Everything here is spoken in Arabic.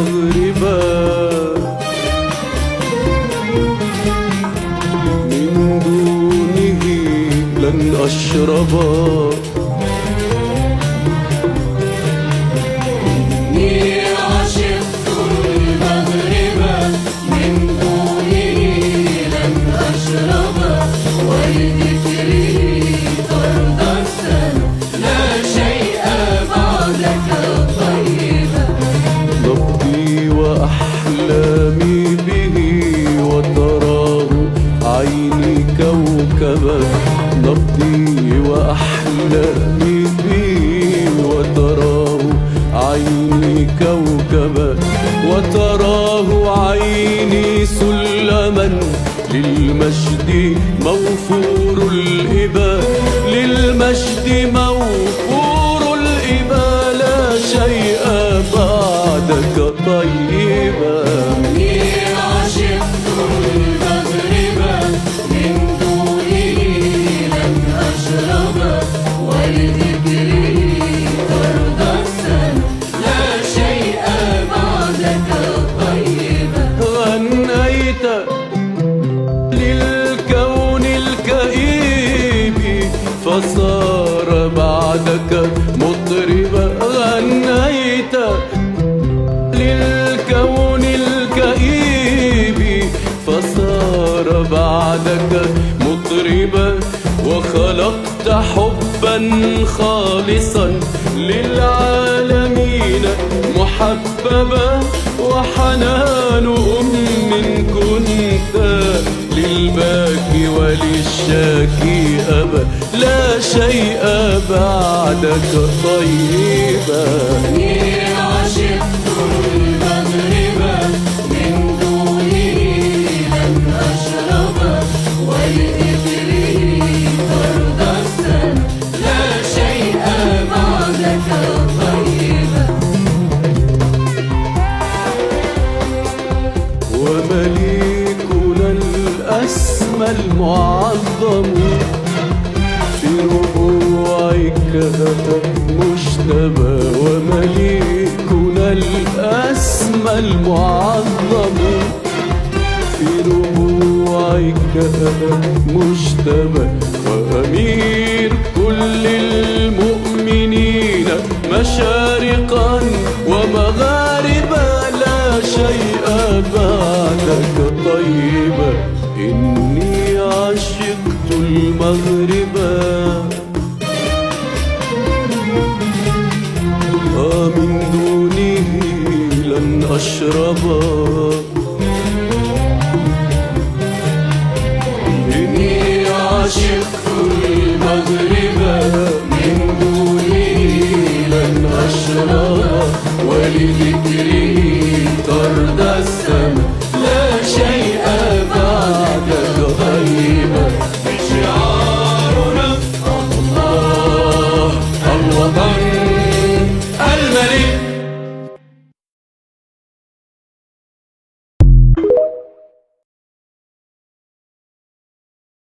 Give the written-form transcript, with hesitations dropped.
مغربا، من دونه لن أشربا. وأحلامي به وتراه عيني كوكبا، نبضي وأحلامي به وتراه عيني كوكبا، وتراه عيني سلما للمجد موفور الإبا، للمجد موفور الإبا، لا شيء بعدك طيبا. إني عشقت المغرب من دونه لن أشرب، ولذكره طرد السنة لا شيء بعدك طيبا. غنيت للكون الكئيب فصار بعدك مطربا، غنيت للكون الكئيب فصار بعدك مطربا، وخلقت حبا خالصا للعالمين محببا، وحنان كنت للباكي وللشاكي أبا، لا شيء بعدك طيبا. إني عشقت المغرب من دونه لن أشرب، ولذكره طرد السنة لا شيء بعدك طيبا. ومليكنا الأسمى المعظم في ربوعك مجتبى، ومليكنا الأسمى المعظم في ربوعك مجتبى، وأمير كل المؤمنين مشارقا ومغاربا، لا شيء بعدك طيبا. إني عشقت المغرب من دونه لن أشربا. إني عشقت المغرب من دونه لن أشرب، ولذكره طرد السماء لا شيء